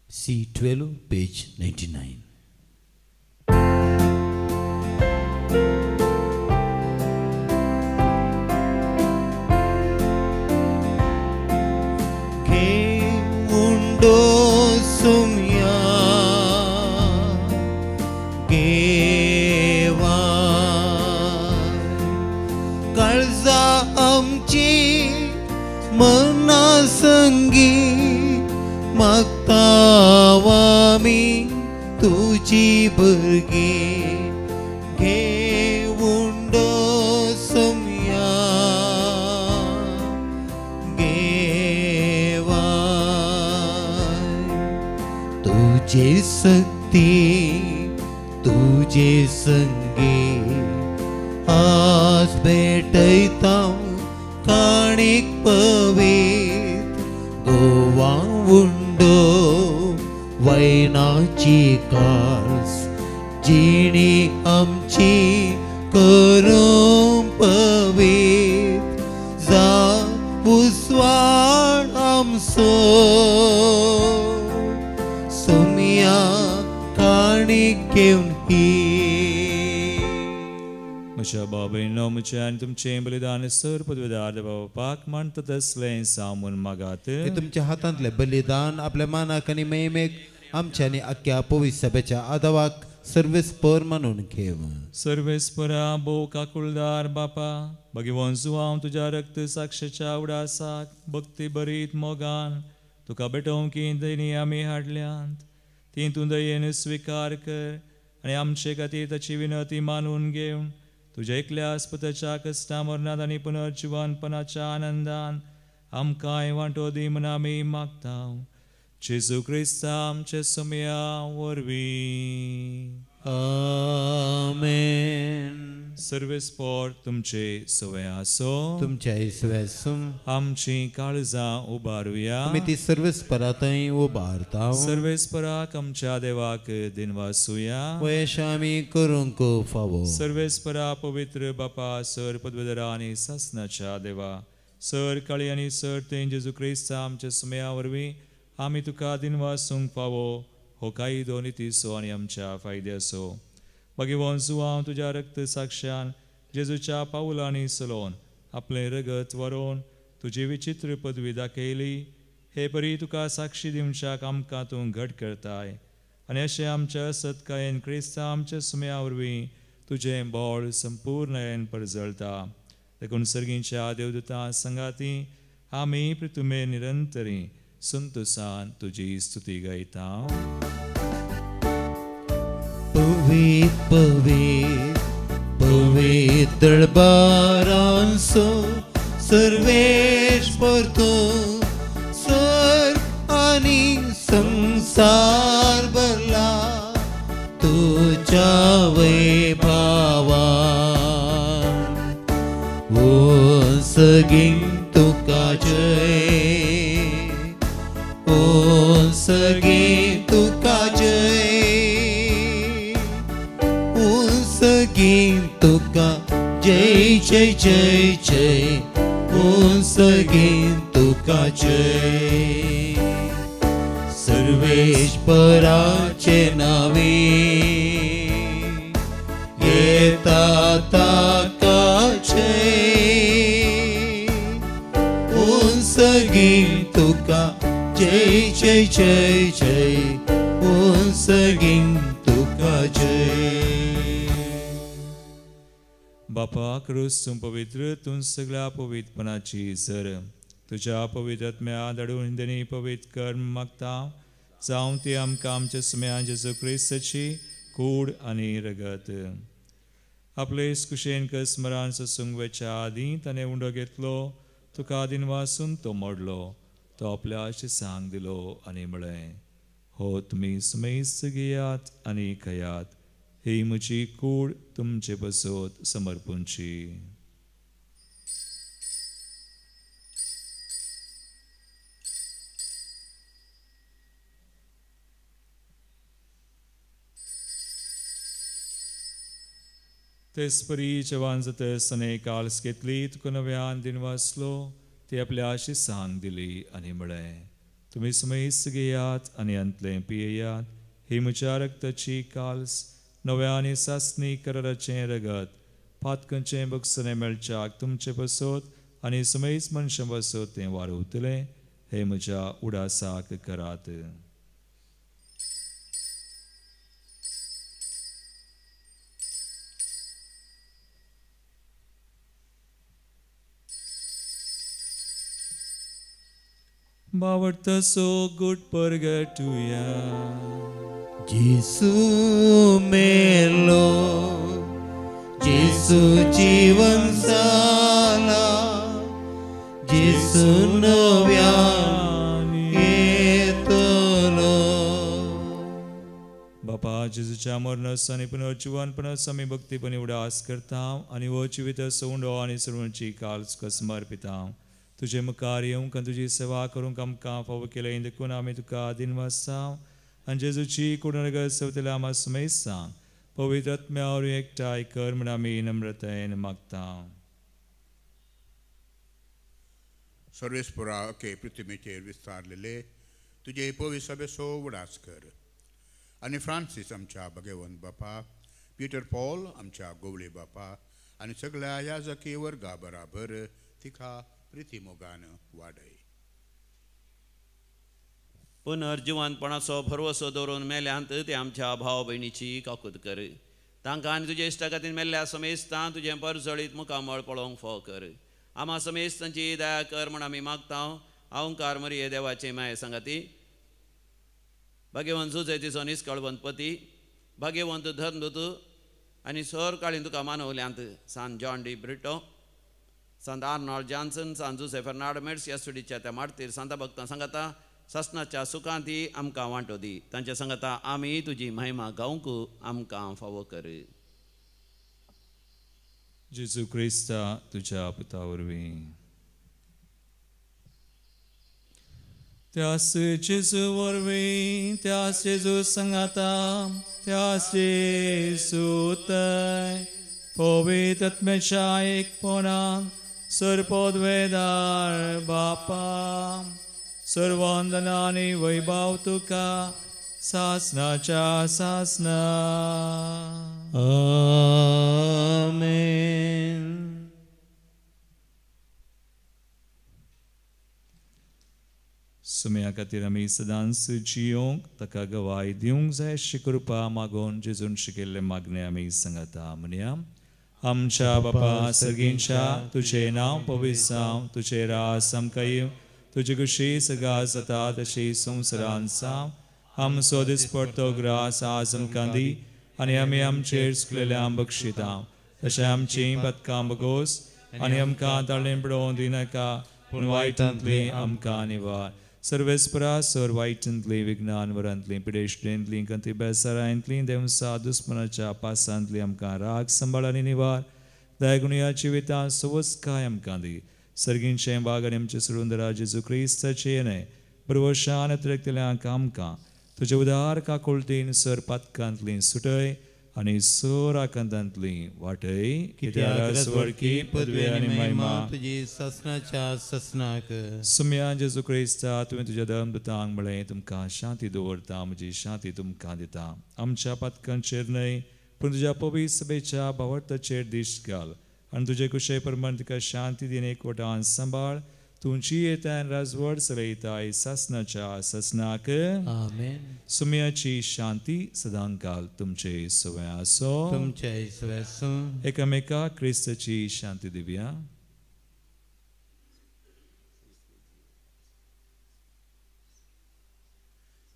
C12 page 99. Sumya Gewa Kalza amchi manasangi magtawami tuji burgi Gewundo sumya तुझे शक्ति तुझ तुजे संगे आज भेटयता काणीक पवीत गोवा उंडो वैनाची कास जिणी आमची करूं पवीत जा पुसवाळ आमचो सोमिया काणीक घेवन म्हज्या बाबयनो म्हजें आनी तुमचें बलिदान सर पदवेदार बापाक मानता तसलें सामून मागात. हे तुमच्या हातांतले बलिदान आपल्या मानाक आनी मेमेक आमच्या आनी आख्या पवित्र सभेच्या आदावाक सर्वेस्पर मानून घेव. सर्वेस्परा भोव काकुळदार बापा भगवान हांव तुज्या रक्त साक्षाच्या उडासाक भक्ती बरीत मोगान तुका बेटोवंकी दैनी आमी हाडल्यांत ती तूं दयेन स्विकार कर आनी आमचे खातीर ताची विनंती मानून घेवन तुज्या एकल्या आस्पताच्या कश्टा मरणांत आनी पुनर्जिवनपणाच्या आनंदान आमकांय वांटो दी म्हण आमी मागता. जेजू क्रिस्त आमचे सुमया वरवीं. आमेन. सर्वेस्पर तुमचे सवय आसो. तुमच्या इसव्यासून आमची काळजां उबारुया. आमी ती सर्वेस्परांतय उबारता. सर्वेस्पराक आमच्या देवाक दिनवासुया. वयश आमी करूंक फावो. सर्वेस्परा पवित्र बापा सर पदवेदरा आनी सासनाच्या देवा सर काळी आनी सर तें जेजू क्रिस्त आमच्या सुमया वरवीं आमी तुका दिनवासूंक फावो हो कायदो नितीसो आनी आमच्या फायद्याचो. भगवान हांव तुज्या रक्त साक्षान जेजूच्या पावलांनी चलोवन आपलें रगत व्हरोन तुजी विचित्र पदवी दाखयली हे बरी तुका साक्षी दिवच्याक आमकां तूं घट करताय आनी अशें आमच्या सत्कायेन क्रिस्त आमच्या सुमया वरवीं तुजें बोळ संपूर्णयेन परजळटा. देखून सर्गीच्या देवदूतां संगाती आमी पृथुमे निरंतरी संतोषान तुजी स्तुती गायता. पवित पवित पवित दरबारांचो सर्वेस्पर तूं स्वर्ग आनी संसार भरला तुज्या वैभवान ओ सगीं तुका जय ओ सगीं तुका जय सगीं तुका जय जय जय जय ओ सगीं तुका जय. सर्वेश्वराचे नावे येता ताका जय ओ सगीं तुका जय जय जय जय ओ सगीं तुका जय. बापा क्रूस तूं पवित्र तूं सगळ्या पवित्रपणाची सर तुज्या पवित्र आत्म्या धाडून हिंदनी पवित्र कर्म मागता जावं ती आमकां आमच्या सुमया जेजू क्रिस्ताची कूड आनी रगत आपले कुशेन स्मरण ससूंक वेच्या आदीं ताणें उंडो घेतलो तुका दिनवासून तो मोडलो तो आपल्या शिसांक दिलो आनी म्हळें हो तुमी सुमेस्त घेयात आनी खयात ही म्हजी कूड तुमचे बसोत समर्पूंची. तेच परी जवान जातसताना काल्स घेतली तुका नव्यान दिनवासलो ती आपल्या शिसांक दिली आनी म्हळें तुमी सुमेस्त घेयात आनी अंतलें पियेयात ही म्हज्या रक्ताची काल्स नव्या आनी सासणी कराराचें रगत फातकंचें बक्षणें मेळच्याक तुमचे बसोत आनी सुमेज मनशां बसोत तें वाडवतलें हे म्हज्या उडासाक करात. बावडतसो गुड परगटुया. जेसू मेलो जेसू जीवन जाला जेसू नव्यान येतलो. बापा जेजू जेजूच्या मरणास आनी पुनर्जीवनपणास आमी भक्तीपणी उडास करता आनी हो जिवीत सोंडो आनी सर्वांची काल तुका समर्पिता तुजे मुखार येवंक आनी तुजी सेवा करूंक आमकां फावो केले देखून आमी तुका दिन वाजता आनी जेजूची कुडनग सवतल्या आमा समेत सांग पवित्र आत्म्यावर एकठांय कर म्हण आमी नम्रतायेन मागता. सर्वेस्परा के पृथ्वीचेर विस्तारलेले तुझे पवित्र सभेचो उडास कर आनी फ्रांसीस आमच्या भगवंत बापा पीटर पॉल आमच्या गोवळे बापा आनी सगळ्या याजकी वर्गा बराबर तिका प्रितीमोगान वाडय. पुनर्जिवनपणाचो भरवसो दवरून मेल्यांत ते आमच्या भाव भयणीची काकूत कर तांकां आनी तुजे इश्टा खातीर मेल्ल्या समेस्तां तुजें परजळीत मुखामळ पळोवंक फाव कर. आमा समेस्तांची दया कर म्हण आमी मागता. अवंकार मरिये देवाचे माये सांगाती भाग्यवंत सुजयतीचो निश्कळवंत पती भाग्यवंत धर्मदूत आनी सर काळीन तुका मानवल्यांत सान जॉन डी ब्रिटो संत आर्नॉल्ड जॉन्सन सान जुसे फर्नांड मेड्स यासुडीच्या त्या मारतीर सांता भक्तां सांगाता ससनाच्या सुखांती आमकां वांटो दी. तांच्या सांगाता आमी तुजी महिमा गावंक आमकां फावो कर. जेजू क्रिस्ता तुझ्या पुता वरवीं त्यास जेजू वरवीं त्यास जेजू सांगाता त्यास जेजू तय पवित्र आत्म्याच्या एकपणान सरपदवेदार बापा सर्वंदना आनी वैभव तुका सासनाच्या सासना. आमेन. सुम्या खातीर आमी सदांच जियोंक ताका गवाय दिवंक जाय अशी कृपा मागोवन जेजून शिकयल्ले मागणे आमी सांगता. म्हणया आमच्या बापा सर्गींच्या तुझे नांव पवित्र जावं तुझे रास आमकां येवं तुजी कुशी सगळा जाता तशी संवसारांत जावं. आमचो दिसपडटो ग्रास आज आमकां दी आनी आमी आमचेर चुकलेल्या बक्षिता तशें आमची पदकां बगोस आनी आमकां ताळें पडोवंक दिनाका पूण वायटांतली आमकां निवार. सर्वेस्परा सर वायटांतली विज्ञान वरांतली पिडेश्टेंतली कंती बेसारांतली देवसा दुस्मनाच्या पासांतली आमकां राग सांबाळ आनी निवार. दयागुणया जिवितां सवस्काय आमकां दी. सर्गींचे बाग आनी आमचे सुरुंदरा जेजू क्रिस्ताचे येणे प्रवशान अतिरिक्तल्यांक आमकां तुजे उदार काकुळतीन सर पातकांतली सुटय आनी सर आकांतांतली वाटय. कित्याक स्वर्गी पदवी आनी महिमा तुजी ससनाच्या ससनाक. सुम्या जेजू क्रिस्ता तुवें तुज्या धर्मदूतांक म्हळें तुमकां शांती दवरता म्हजी शांती तुमकां दिता. आमच्या पातकांचेर न्हय पूण तुज्या पवित्र सभेच्या भावार्थाचेर दिश्ट घाल आनी तुजे कुशे प्रमाण तिका शांती दिन एकवटान सांबाळ. तुमची येतान राजवड चलयताय सासनाच्या ससनाक. आमेन. सुम्याची शांती सदां काल तुमचे सवय आसो. तुमच्या इसव्यासून एकामेका क्रिस्ताची शांती दिवया.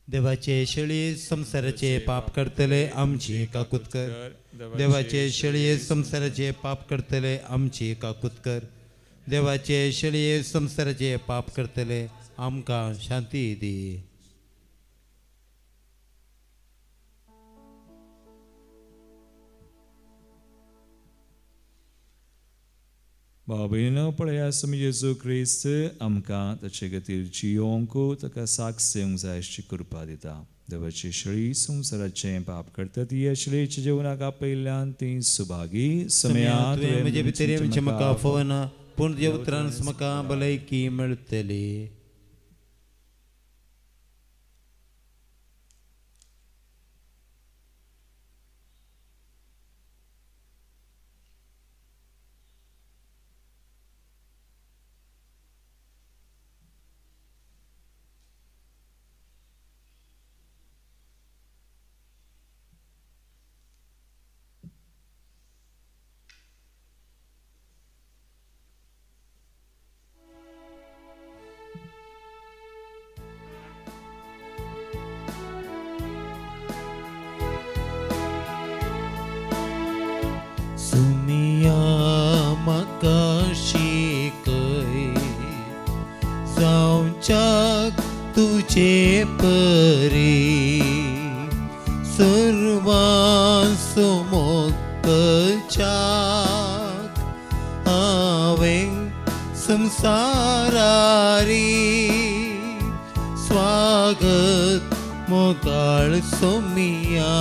देवाचे शेळये संसाराचे पाप करतले आमची काकूत कर. देवाचे शेळये संसाराचे पाप करतले आमची काकूत कर. देवाचे शेळये संसाराचे पाप करतले आमकां शांती दी. बाबीनो पळया समी जेजू क्रिस्त आमकां ताचे खातीर जियोंक ताका साक्षेंक जाय अशी कृपा दिता. देवाची शेळी संसाराचें पाप करता ती ह्या शेळयेच्या जेवणाक आपयल्यान ती सुभागी. समया तुवें म्हजे भितर म्हणजे म्हाका फोवना पूण तुज्या उतरान म्हाका भलायकी मेळटली. सुमिया म्हाका शिकय जावच्याक तुजे परी सर्वा मोचाक हांवें संसारारी स्वागत मोगाळ सोमिया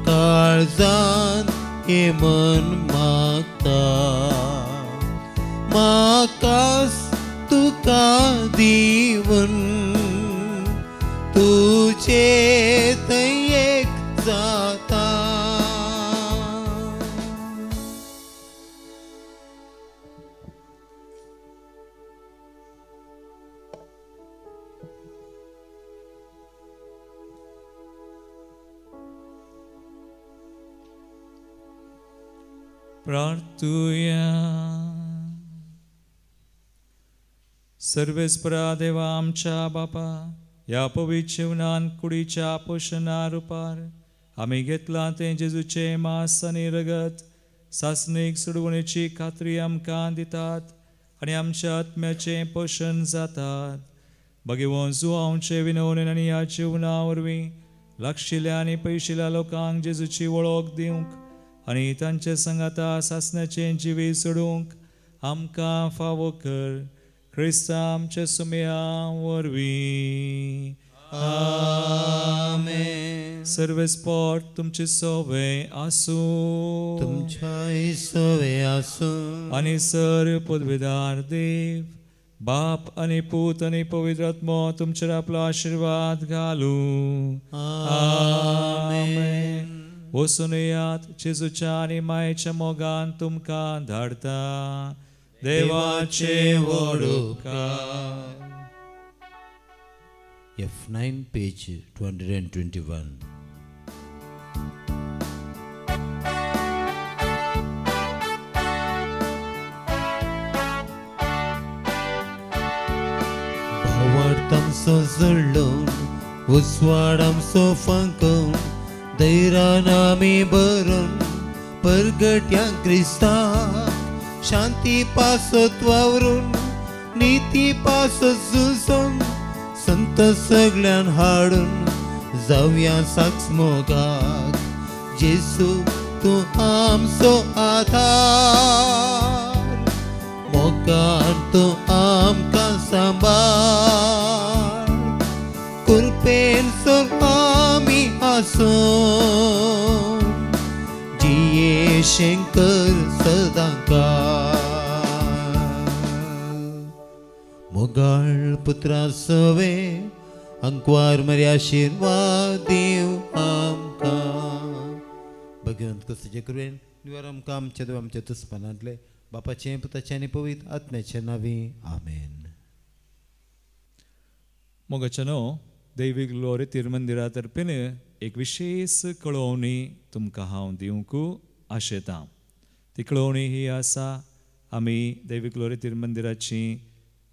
काळजान हे मन मागता म्हाकाच तुका दिवन तुझे थंय एक जाता प्रार्थूया. सर्वेस्परा देवा आमच्या बापा, ह्या पवित्र जीवनान कुडीच्या पोषणा रुपार आमी घेतला ते जेजूचे मांस आनी रगत सासणीक सोडवणेची खात्री आमकां दितात आनी आमच्या आत्म्याचे पोषण जातात. भगवंत जुआंवचे विनवणेन आनी ह्या जीवना वरवीं लागशिल्ल्या आनी पयशिल्ल्या लोकांक जेजूची वळख दिवंक आनी तांचे संगता सासण्याचे जिवी सोडूंक आमकां फावो कर. क्रिस्ता आमचे सुमया वरवीं. आमेन. सर्वेस्पोट तुमची सोवे आसूं, तुमच्या सवे आसूं आनी सर पदवीदार देव बाप आनी पूत आनी पवित्र आत्मो तुमचेर आपलो आशीर्वाद घालूं. आमेन. वचून येयात, जेजूच्या आनी मायेच्या मोगान तुमकां धाडटा. देवाचे वडोवकार. F9 page 221. भावार्थांचो जळलोन उस्वाडांचो फांकोन दैरान आमी बरोन परगट्या क्रिस्ताक शांती पासत वावरून नीती पासत झुजून संत सगळ्यान हाडून जावया साक्ष मोगाक. जेसू तूं आमचो आधार, मोगान तूं आमकां सांबाळ. कृपेन सोर आमी आसूं जिये शंकर सदांकार. मोगाळ पुत्रा सवे अंकवार मरे आशीर्वाद दिव आमकां. भगवंत कसोचे करुवेन निवार आमकां आमच्या देव आमच्या तुस्पनांतले बापाचे पुताचे आनी पवित्र आत्म्याचे नांवी. आमेन. मोगाचनो दैवीक ग्लोरी तिरुमंदिरा तर्फेन एक विशेष कळोवणी तुमकां हांव दिवंक आशेतां. ती कळोवणी ही आसा, आमी दैवीक ग्लोरी तिरुमंदिराची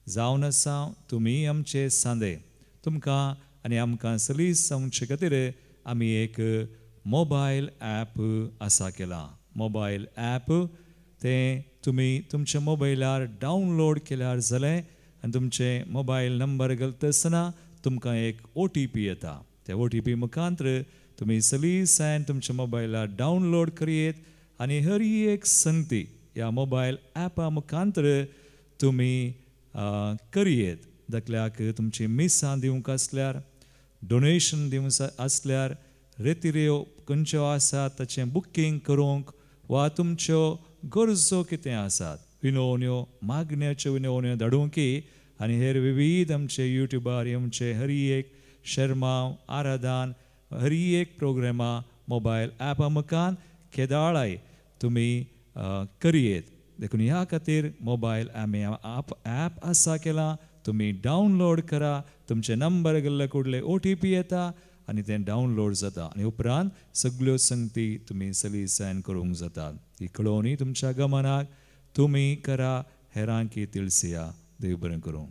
जावन आसा तुमी आमचे सांदे. तुमकां आनी आमकां सलीस जावचे खातीर आमी एक मोबायल ॲप आसा केला. मोबायल ॲप तें तुमी तुमच्या मोबायलार डावनलोड केल्यार जालें आनी तुमचे मोबायल नंबर घालतना तुमकां एक OTP येता. त्या OTP मुखांतर तुमी सलीसायन तुमच्या मोबायलार डावनलोड करियेत आनी हर एक संगती ह्या मोबायल ॲपा मुखांतर तुमी करियेत. दाखल्याक तुमची मिसां दिवंक आसल्यार, डोनेशन दिवंक आसल्यार, रेतिऱ्यो खंयच्यो आसात ताचें बुकींग करूंक, वा तुमच्यो गरजो कितें आसात, विनवण्यो मागण्याच्यो विनवण्यो धाडूंकी आनी हेर विविध आमचे युट्यूबार आमचे हर एक शर्मा आराधन हर एक प्रोग्रामां मोबायल ॲपा मुखान केदाळाय तुमी करियेत. देखून ह्या खातीर मोबायल ॲप आसा केला. तुमी डावनलोड करा. तुमचे नंबर गेल्ले कुडले OTP येता आनी तें डावनलोड जाता आनी उपरांत सगळ्यो संगती तुमी सलीसायन करूंक जाता. ही कळोवणी तुमच्या गमनाक तुमी करा. हेरांकी तिळसिया. देव बरें करूं.